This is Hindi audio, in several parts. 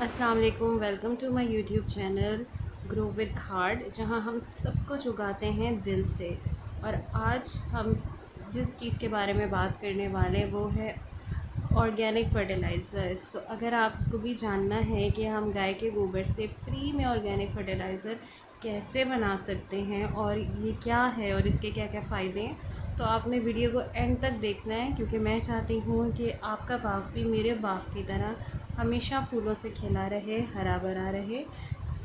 अस्सलाम वालेकुम। Welcome to my YouTube channel grow with heart, जहां हम सब कुछ उगाते हैं दिल से। और आज हम जिस चीज़ के बारे में बात करने वाले वो है ऑर्गेनिक फर्टिलाइज़र। सो अगर आपको भी जानना है कि हम गाय के गोबर से फ्री में ऑर्गेनिक फर्टिलाइज़र कैसे बना सकते हैं और ये क्या है और इसके क्या क्या फ़ायदे हैं, तो आपने वीडियो को एंड तक देखना है, क्योंकि मैं चाहती हूँ कि आपका बाग भी मेरे बाग की तरह हमेशा फूलों से खिला रहे, हरा भरा रहे।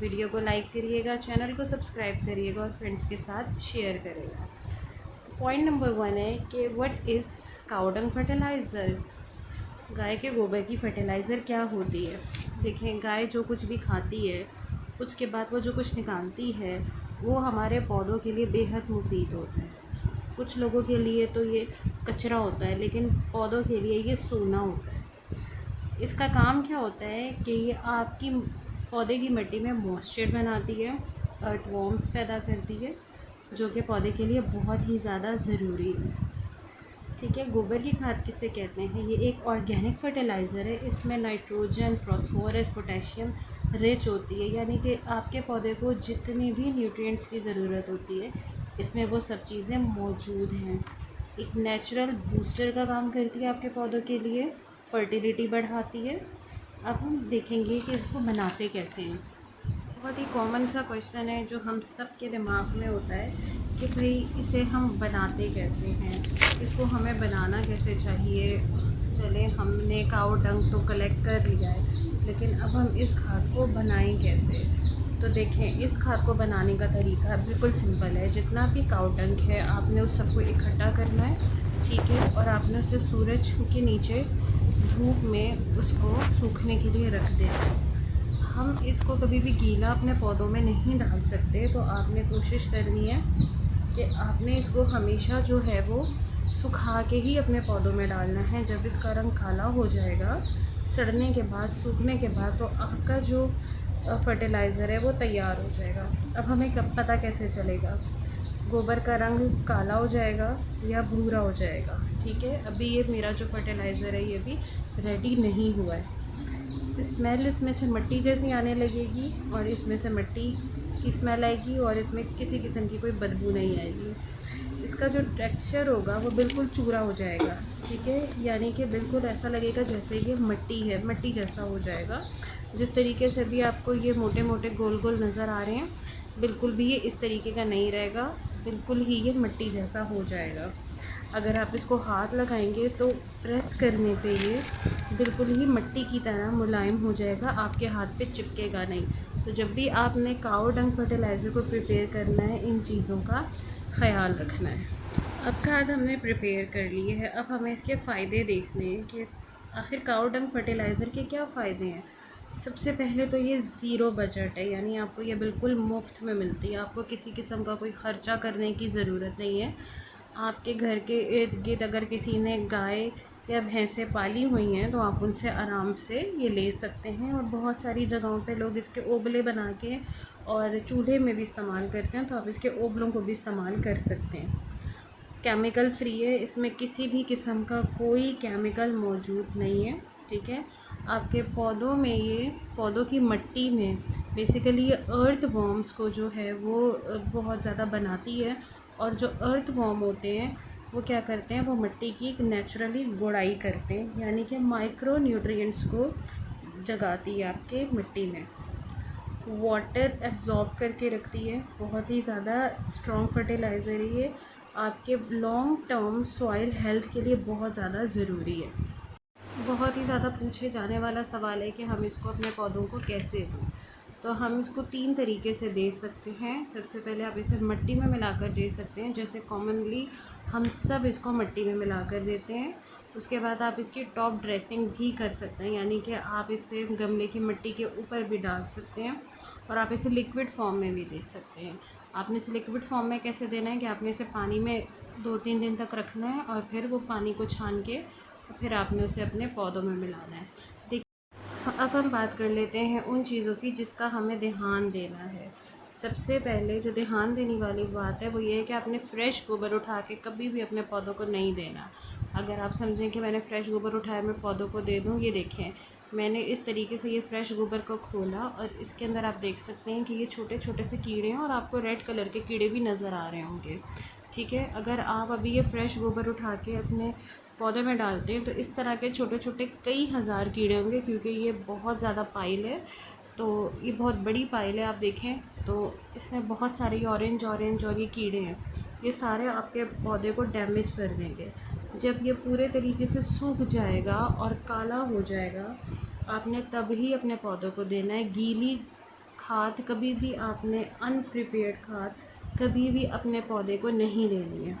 वीडियो को लाइक करिएगा, चैनल को सब्सक्राइब करिएगा और फ्रेंड्स के साथ शेयर करिएगा। पॉइंट नंबर 1 है कि what is cow dung fertiliser. गाय के गोबर की फर्टिलाइज़र क्या होती है। देखें, गाय जो कुछ भी खाती है उसके बाद वो जो कुछ निकालती है वो हमारे पौधों के लिए बेहद मुफीद होता है। कुछ लोगों के लिए तो ये कचरा होता है, लेकिन पौधों के लिए ये सोना होता है। इसका काम क्या होता है कि ये आपकी पौधे की मिट्टी में मॉइस्चर बनाती है, अर्थवॉर्म्स पैदा करती है, जो कि पौधे के लिए बहुत ही ज़्यादा ज़रूरी है। ठीक है, गोबर की खाद किसे कहते हैं? ये एक ऑर्गेनिक फर्टिलाइज़र है। इसमें नाइट्रोजन, फॉस्फोरस, पोटेशियम रिच होती है, यानी कि आपके पौधे को जितनी भी न्यूट्रिएंट्स की ज़रूरत होती है इसमें वो सब चीज़ें मौजूद हैं। एक नेचुरल बूस्टर का काम करती है आपके पौधों के लिए, फर्टिलिटी बढ़ाती है। अब हम देखेंगे कि इसको बनाते कैसे हैं। बहुत ही कॉमन सा क्वेश्चन है जो हम सब के दिमाग में होता है कि भाई इसे हम बनाते कैसे हैं, इसको हमें बनाना कैसे चाहिए। चले, हमने काऊ डंग तो कलेक्ट कर लिया है, लेकिन अब हम इस खाद को बनाएं कैसे। तो देखें, इस खाद को बनाने का तरीका बिल्कुल सिंपल है। जितना भी काऊ डंग है आपने उस सबको इकट्ठा करना है, ठीक है, और आपने उसे सूरज के नीचे धूप में उसको सूखने के लिए रख देना है। हम इसको कभी भी गीला अपने पौधों में नहीं डाल सकते, तो आपने कोशिश करनी है कि आपने इसको हमेशा जो है वो सुखा के ही अपने पौधों में डालना है। जब इसका रंग काला हो जाएगा सड़ने के बाद, सूखने के बाद, तो आपका जो फर्टिलाइज़र है वो तैयार हो जाएगा। अब हमें कब पता कैसे चलेगा? गोबर का रंग काला हो जाएगा या भूरा हो जाएगा। ठीक है, अभी ये मेरा जो फर्टिलाइज़र है ये भी रेडी नहीं हुआ है। स्मेल इसमें से मिट्टी जैसी आने लगेगी और इसमें से मिट्टी की स्मेल आएगी और इसमें किसी किस्म की कोई बदबू नहीं आएगी। इसका जो टेक्सचर होगा वो बिल्कुल चूरा हो जाएगा। ठीक है, यानी कि बिल्कुल ऐसा लगेगा जैसे ये मिट्टी है, मिट्टी जैसा हो जाएगा। जिस तरीके से भी आपको ये मोटे मोटे गोल गोल नज़र आ रहे हैं, बिल्कुल भी ये इस तरीके का नहीं रहेगा, बिल्कुल ही ये मिट्टी जैसा हो जाएगा। अगर आप इसको हाथ लगाएंगे तो प्रेस करने पे ये बिल्कुल ही मिट्टी की तरह मुलायम हो जाएगा, आपके हाथ पे चिपकेगा नहीं। तो जब भी आपने काऊ डंग फर्टिलाइज़र को प्रिपेयर करना है, इन चीज़ों का ख़याल रखना है। अब खाद हमने प्रिपेयर कर ली है, अब हमें इसके फ़ायदे देखने हैं कि आखिर काऊ डंग फर्टिलाइज़र के क्या फ़ायदे हैं। सबसे पहले तो ये ज़ीरो बजट है, यानी आपको ये बिल्कुल मुफ्त में मिलती है। आपको किसी किस्म का कोई ख़र्चा करने की ज़रूरत नहीं है। आपके घर के इर्द गिर्द अगर किसी ने गाय या भैंसें पाली हुई हैं तो आप उनसे आराम से ये ले सकते हैं। और बहुत सारी जगहों पे लोग इसके ओबले बना के और चूल्हे में भी इस्तेमाल करते हैं, तो आप इसके ओबलों को भी इस्तेमाल कर सकते हैं। केमिकल फ्री है, इसमें किसी भी किस्म का कोई केमिकल मौजूद नहीं है। ठीक है, आपके पौधों में ये पौधों की मिट्टी में बेसिकली ये अर्थ वॉर्म्स को जो है वो बहुत ज़्यादा बनाती है। और जो अर्थ वॉर्म होते हैं वो क्या करते हैं, वो मिट्टी की नेचुरली गुड़ाई करते हैं, यानी कि माइक्रो न्यूट्रिएंट्स को जगाती है आपके मिट्टी में। वाटर एब्जॉर्ब करके रखती है, बहुत ही ज़्यादा स्ट्रॉन्ग फर्टिलाइज़र है ये। आपके लॉन्ग टर्म सॉइल हेल्थ के लिए बहुत ज़्यादा ज़रूरी है। बहुत ही ज़्यादा पूछे जाने वाला सवाल है कि हम इसको अपने पौधों को कैसे दें। तो हम इसको 3 तरीके से दे सकते हैं। सबसे पहले आप इसे मिट्टी में मिलाकर दे सकते हैं, जैसे कॉमनली हम सब इसको मिट्टी में मिलाकर देते हैं। उसके बाद आप इसकी टॉप ड्रेसिंग भी कर सकते हैं, यानी कि आप इसे गमले की मिट्टी के ऊपर भी डाल सकते हैं। और आप इसे लिक्विड फॉर्म में भी दे सकते हैं। आपने इसे लिक्विड फॉर्म में कैसे देना है कि आपने इसे पानी में 2-3 दिन तक रखना है और फिर वो पानी को छान के फिर आपने उसे अपने पौधों में मिलाना है। देखिए, अब हम बात कर लेते हैं उन चीज़ों की जिसका हमें ध्यान देना है। सबसे पहले जो ध्यान देने वाली बात है वो ये है कि आपने फ़्रेश गोबर उठा के कभी भी अपने पौधों को नहीं देना। अगर आप समझें कि मैंने फ़्रेश गोबर उठाया मैं पौधों को दे दूँ, ये देखें मैंने इस तरीके से ये फ्रेश गोबर को खोला और इसके अंदर आप देख सकते हैं कि ये छोटे छोटे से कीड़े हैं और आपको रेड कलर के कीड़े भी नज़र आ रहे होंगे। ठीक है, अगर आप अभी ये फ्रेश गोबर उठा के अपने पौधे में डालते हैं तो इस तरह के छोटे छोटे कई हज़ार कीड़े होंगे, क्योंकि ये बहुत ज़्यादा पाइल है। तो ये बहुत बड़ी पाइल है, आप देखें तो इसमें बहुत सारे ऑरेंज ऑरेंज और ये कीड़े हैं, ये सारे आपके पौधे को डैमेज कर देंगे। जब ये पूरे तरीके से सूख जाएगा और काला हो जाएगा, आपने तब ही अपने पौधों को देना है। गीली खाद कभी भी आपने, अनप्रिपेयर्ड खाद कभी भी अपने पौधे को नहीं देनी है।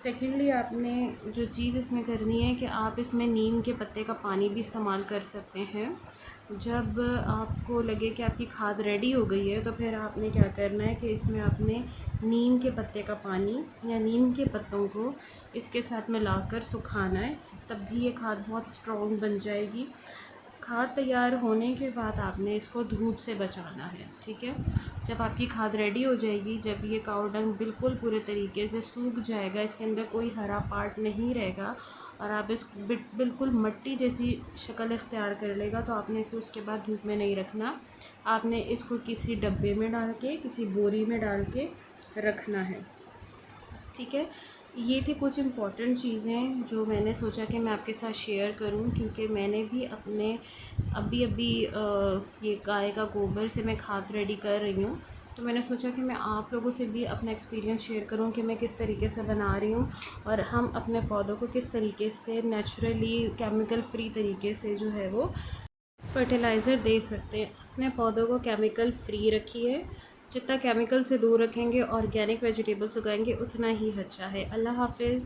सेकेंडली, आपने जो चीज़ इसमें करनी है कि आप इसमें नीम के पत्ते का पानी भी इस्तेमाल कर सकते हैं। जब आपको लगे कि आपकी खाद रेडी हो गई है तो फिर आपने क्या करना है कि इसमें आपने नीम के पत्ते का पानी या नीम के पत्तों को इसके साथ मिलाकर सुखाना है, तब भी ये खाद बहुत स्ट्रॉन्ग बन जाएगी। खाद तैयार होने के बाद आपने इसको धूप से बचाना है। ठीक है, जब आपकी खाद रेडी हो जाएगी, जब ये काऊ डंग बिल्कुल पूरे तरीके से सूख जाएगा, इसके अंदर कोई हरा पार्ट नहीं रहेगा और आप इस बिल्कुल मिट्टी जैसी शक्ल इख्तियार कर लेगा, तो आपने इसे उसके बाद धूप में नहीं रखना। आपने इसको किसी डब्बे में डाल के, किसी बोरी में डाल के रखना है। ठीक है, ये थी कुछ इम्पॉर्टेंट चीज़ें जो मैंने सोचा कि मैं आपके साथ शेयर करूं, क्योंकि मैंने भी अपने अभी ये गाय का गोबर से मैं खाद रेडी कर रही हूँ, तो मैंने सोचा कि मैं आप लोगों से भी अपना एक्सपीरियंस शेयर करूं कि मैं किस तरीके से बना रही हूँ और हम अपने पौधों को किस तरीके से नेचुरली केमिकल फ्री तरीके से जो है वो फर्टिलाइज़र दे सकते हैं। अपने पौधों को केमिकल फ्री रखिए, जितना केमिकल से दूर रखेंगे, ऑर्गेनिक वेजिटेबल्स उगाएंगे, उतना ही अच्छा है। अल्लाह हाफ़िज़।